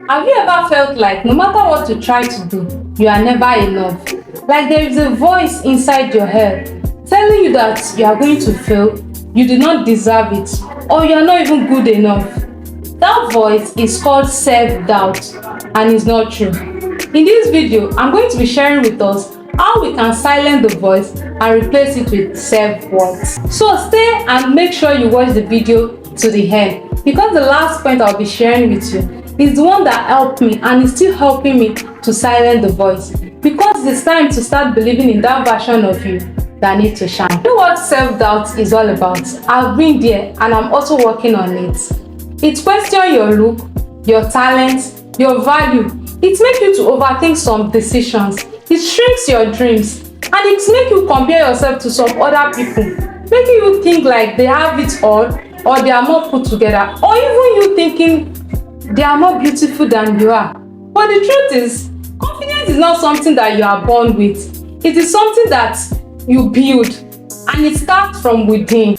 Have you ever felt like no matter what you try to do, you are never enough? Like there is a voice inside your head telling you that you are going to fail, you do not deserve it, or you are not even good enough. That voice is called self-doubt and it's not true. In this video, I'm going to be sharing with us how we can silence the voice and replace it with self-worth. So stay and make sure you watch the video to the end, because the last point I'll be sharing with you is the one that helped me and is still helping me to silence the voice, because it's time to start believing in that version of you that needs to shine. You know what self-doubt is all about? I've been there and I'm also working on it. It questions your look, your talent, your value. It makes you to overthink some decisions. It shrinks your dreams, and it makes you compare yourself to some other people, making you think like they have it all, or they are more put together, or even you thinking they are more beautiful than you are. But the truth is, confidence is not something that you are born with. It is something that you build, and it starts from within.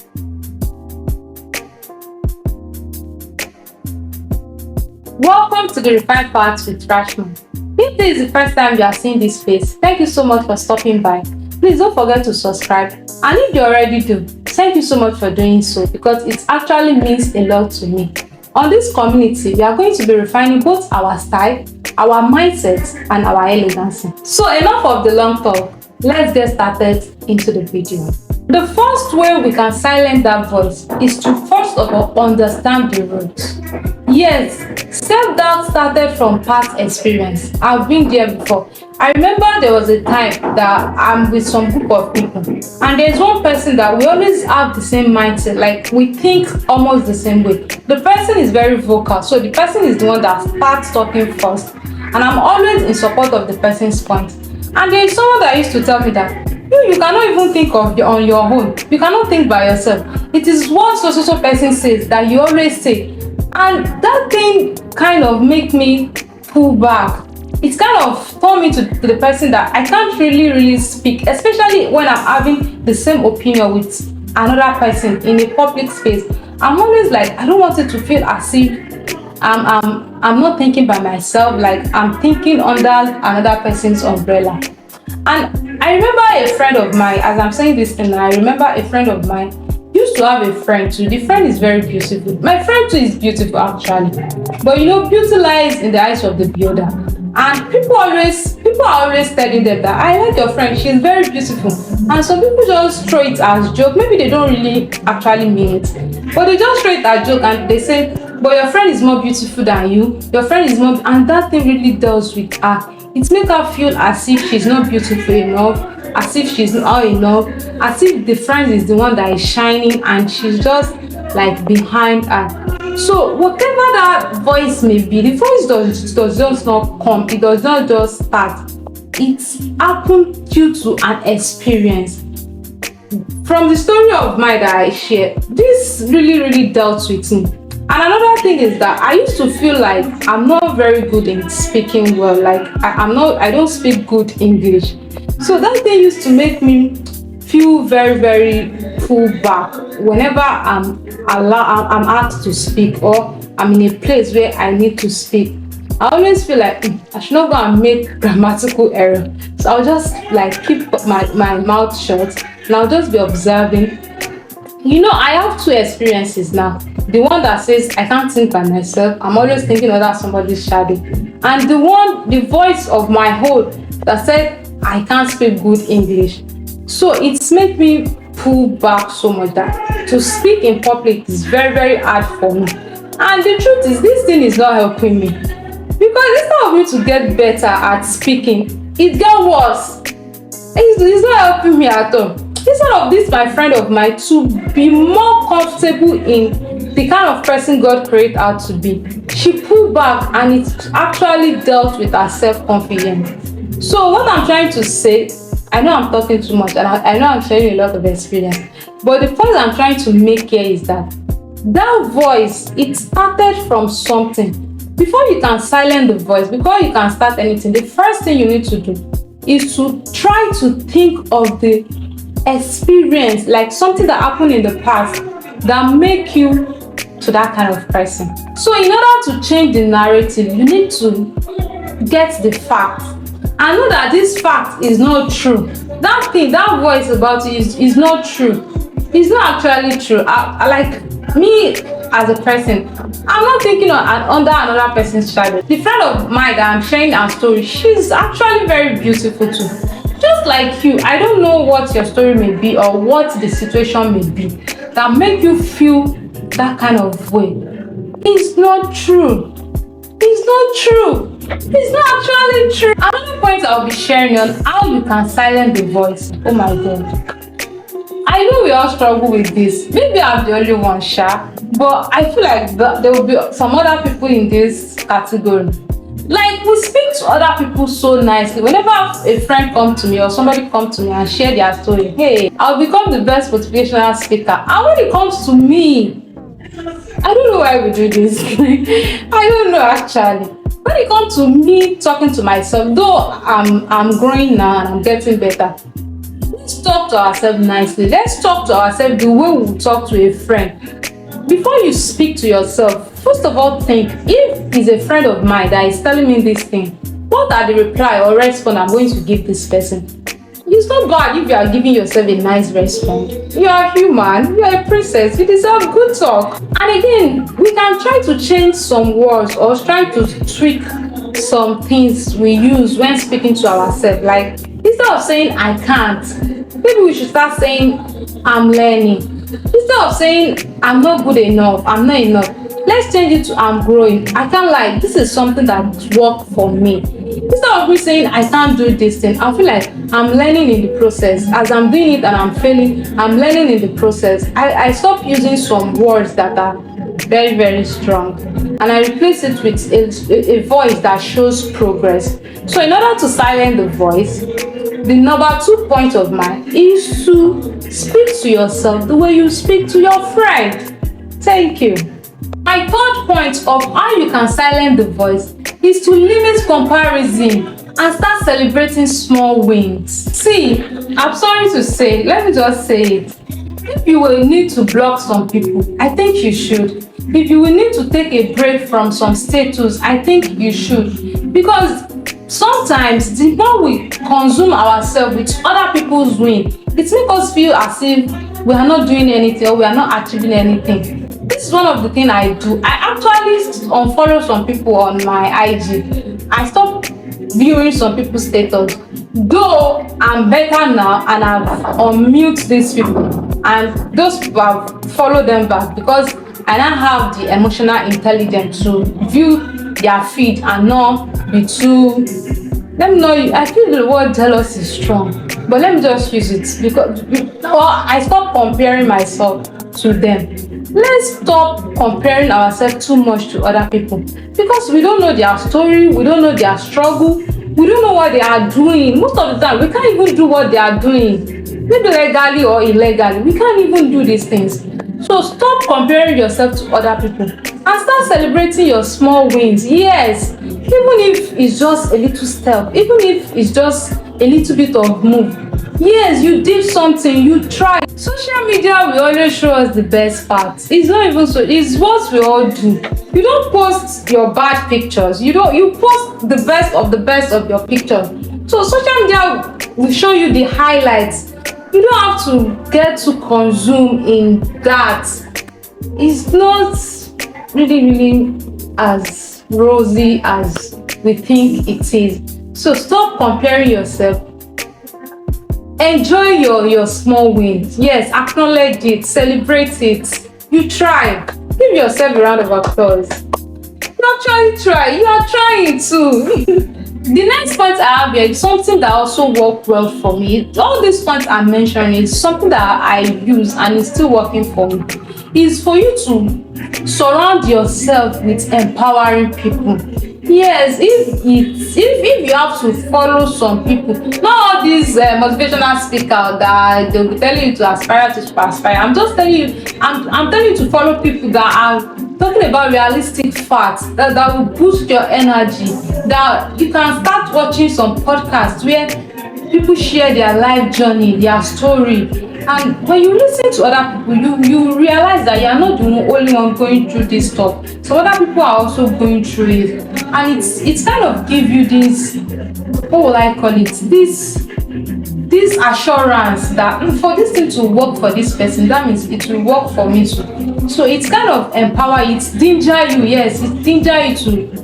Welcome to the Refined Path with Rashmon. If this is the first time you are seeing this face, thank you so much for stopping by. Please don't forget to subscribe, and if you already do, thank you so much for doing so, because it actually means a lot to me. On this community, we are going to be refining both our style, our mindset, and our elegance. So enough of the long talk, let's get started into the video. The first way we can silence that voice is to first of all understand the roots. Yes, self-doubt started from past experience. I've been there before. I remember there was a time that I'm with some group of people, and there's one person that we always have the same mindset, like we think almost the same way. The person is very vocal, so the person is the one that starts talking first, and I'm always in support of the person's point. And there is someone that used to tell me that you cannot even think of on your own. You cannot think by yourself. It is what so person says that you always say. And that thing kind of make me pull back. It kind of told me to the person that I can't really speak, especially when I'm having the same opinion with another person in a public space. I'm always like, I don't want it to feel as if I'm not thinking by myself, like I'm thinking under another person's umbrella. And I remember a friend of mine, as I'm saying this thing, I remember a friend of mine used to have a friend too. The friend is very beautiful. My friend too is beautiful actually. But you know, beauty lies in the eyes of the beholder. And people are always telling them that I like your friend, she's very beautiful. And some people just throw it as joke. Maybe they don't really actually mean it, but they just throw it as joke and they say, but your friend is more beautiful than you. Your friend is more, and that thing really deals with her. It makes her feel as if she's not beautiful enough, as if she's not enough, as if the friend is the one that is shining and she's just like behind her. So whatever that voice may be, the voice does just not come, it does not just start. It's happened due to an experience. From the story of mine that I shared, this really dealt with me. And another thing is that I used to feel like I'm not very good in speaking well. Like I don't speak good English. So that thing used to make me feel very pulled back whenever I'm asked to speak, or I'm in a place where I need to speak. I always feel like I should not go and make grammatical error. So I'll just like keep my mouth shut, and I'll just be observing. You know, I have two experiences now. The one that says I can't think by myself, I'm always thinking under somebody's shadow. And the voice of my whole that said I can't speak good English. So it's made me pull back so much that to speak in public is very hard for me. And the truth is, this thing is not helping me. Because instead of me to get better at speaking, it got worse. It's not helping me at all. Instead of this, my friend of mine to be more comfortable in the kind of person God created her to be, she pulled back, and it actually dealt with her self-confidence. So what I'm trying to say, I know I'm talking too much, and I know I'm sharing a lot of experience, but the point I'm trying to make here is that voice, it started from something. Before you can silence the voice, before you can start anything, the first thing you need to do is to try to think of the experience, like something that happened in the past that make you to that kind of person. So in order to change the narrative, you need to get the fact and know that this fact is not true. That thing, that voice about you is not true. It's not actually true. I like me as a person, I'm not thinking on under another person's shadow. The friend of mine that I'm sharing her story, she's actually very beautiful too. Just like you, I don't know what your story may be or what the situation may be that make you feel that kind of way. It's not true. It's not true. It's not actually true. Another point I'll be sharing on how you can silence the voice. Oh my god. I know we all struggle with this. Maybe I'm the only one, Sha, but I feel like there will be some other people in this category. Like, we speak to other people so nicely. Whenever a friend comes to me or somebody comes to me and share their story, hey, I'll become the best motivational speaker. And when it comes to me, I don't know why we do this. I don't know actually. When it comes to me talking to myself, though I'm growing now and I'm getting better, let's talk to ourselves nicely. Let's talk to ourselves the way we talk to a friend. Before you speak to yourself, first of all, think if it's a friend of mine that is telling me this thing, what are the reply or response I'm going to give this person? It's not bad if you are giving yourself a nice response. You are human, you are a princess, you deserve good talk. And again, we can try to change some words or try to tweak some things we use when speaking to ourselves. Like, instead of saying I can't, maybe we should start saying I'm learning. Instead of saying I'm not good enough, I'm not enough, let's change it to I'm growing. I can't lie, this is something that worked for me. Instead of me saying I can't do this thing, I feel like I'm learning in the process. As I'm doing it and I'm failing, I'm learning in the process. I stop using some words that are very, very strong, and I replace it with a voice that shows progress. So in order to silence the voice, the number 2 point of mine is to speak to yourself the way you speak to your friend. Thank you. My third point of how you can silence the voice is to limit comparison and start celebrating small wins. See, I'm sorry to say, let me just say it. If you will need to block some people, I think you should. If you will need to take a break from some status, I think you should. Because sometimes the more we consume ourselves with other people's win, it makes us feel as if we are not doing anything or we are not achieving anything. This is one of the things I do. I actually unfollow some people on my IG. I stop viewing some people's status. Though I'm better now and I've unmute these people, and those people have followed them back because I now have the emotional intelligence to view their feed and not be too. Let me know. I feel the word jealous is strong, but let me just use it because I stop comparing myself to them. Let's stop comparing ourselves too much to other people because we don't know their story, we don't know their struggle, we don't know what they are doing. Most of the time, we can't even do what they are doing, maybe legally or illegally. We can't even do these things. So stop comparing yourself to other people and start celebrating your small wins. Yes, even if it's just a little step, even if it's just a little bit of move. Yes, you did something, you tried. Social media will always show us the best parts. It's not even so, it's what we all do. You don't post your bad pictures. You post the best of your pictures. So social media will show you the highlights. You don't have to get too consumed in that. It's not really as rosy as we think it is. So stop comparing yourself. Enjoy your small wins. Yes, acknowledge it, celebrate it. You tried. Give yourself a round of applause. You actually try. You are trying too. The next point I have here is something that also worked well for me. All these points I'm mentioning is something that I use and it's still working for me. Is for you to surround yourself with empowering people. Yes, if you have to follow some people, not all these motivational speakers that they'll be telling you to aspire to aspire. I'm just telling you, I'm telling you to follow people that are talking about realistic facts that will boost your energy. That you can start watching some podcasts where people share their life journey, their story, And when you listen to other people, you realize that you are not the only one going through this stuff. So other people are also going through it, and it's kind of give you this, what will I call it, this assurance that for this thing to work for this person, that means it will work for me too. So it's kind of empower, it's danger you, yes, it danger you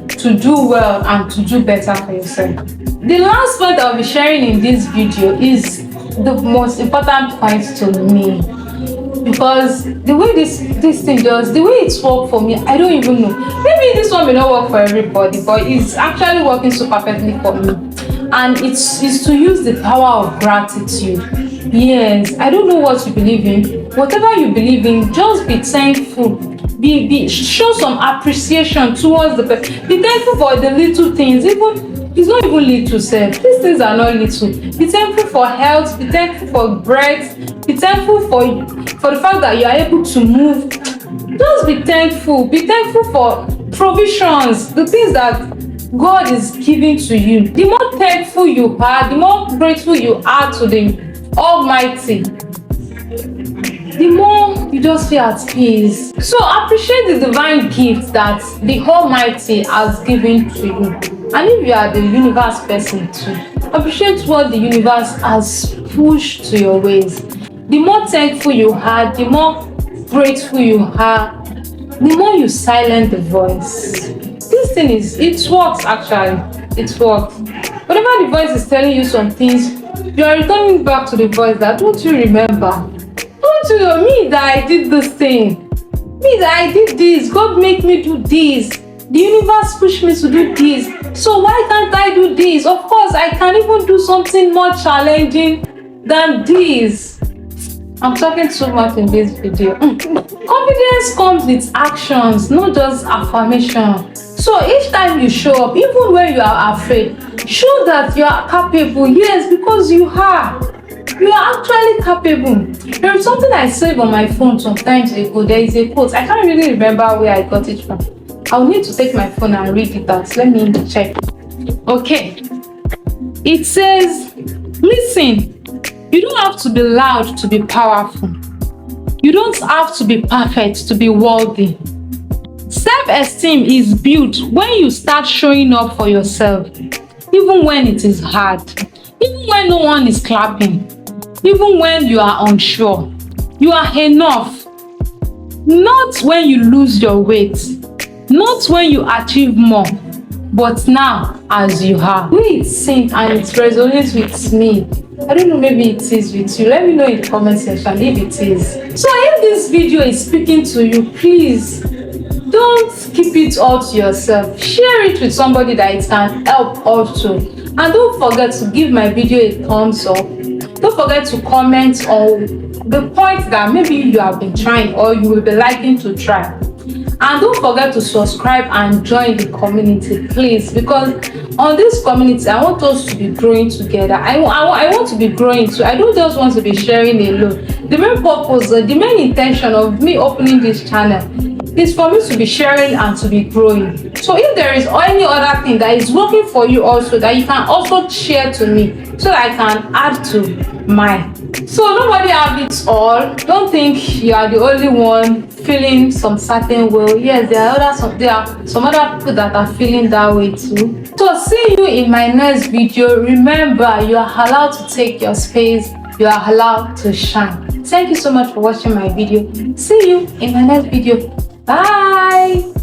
to do well and to do better for yourself. The last point I'll be sharing in this video is the most important point to me, because the way this thing does, the way it's worked for me, I don't even know. Maybe this one may not work for everybody, but it's actually working so perfectly for me. And it's to use the power of gratitude. Yes, I don't know what you believe in. Whatever you believe in, just be thankful. Show some appreciation towards the person. Be thankful for the little things. Even it's not even little self. These things are not little. Be thankful for health. Be thankful for breath. Be thankful for the fact that you are able to move. Just be thankful. Be thankful for provisions, the things that God is giving to you. The more thankful you are, the more grateful you are to the Almighty, the more you just feel at peace. So appreciate the divine gift that the Almighty has given to you. And if you are the universe person too, appreciate what the universe has pushed to your ways. The more thankful you are, the more grateful you are, the more you silence the voice. This thing it works actually. It works. Whenever the voice is telling you some things, you are returning back to the voice that, don't you remember? Don't you know me that I did this thing? Me that I did this. God make me do this. The universe pushed me to do this. So why can't I do this? Of course, I can even do something more challenging than this. I'm talking too much in this video. Confidence comes with actions, not just affirmation. So each time you show up, even when you are afraid, show that you are capable. Yes, because you are. You are actually capable. There is something I saved on my phone some times ago. There is a quote. I can't really remember where I got it from. I'll need to take my phone and read it out. Let me check. Okay. It says, listen, you don't have to be loud to be powerful. You don't have to be perfect to be worthy. Self-esteem is built when you start showing up for yourself, even when it is hard, even when no one is clapping, even when you are unsure. You are enough. Not when you lose your weight, not when you achieve more, but now as you are. We sing and it resonates with me. I don't know, maybe it is with you. Let me know in the comment section if it is. So if this video is speaking to you, please don't keep it all to yourself. Share it with somebody that it can help also. And don't forget to give my video a thumbs up. Don't forget to comment on the points that maybe you have been trying or you will be liking to try. And don't forget to subscribe and join the community, please, because on this community, I want us to be growing together. I want to be growing too. I don't just want to be sharing alone. The main purpose, the main intention of me opening this channel is for me to be sharing and to be growing. So if there is any other thing that is working for you also, that you can also share to me so that I can add to mine. So nobody have it all. Don't think you are the only one feeling some certain way. Yes, there are some other people that are feeling that way too. So see you in my next video. Remember, you are allowed to take your space. You are allowed to shine. Thank you so much for watching my video. See you in my next video. Bye.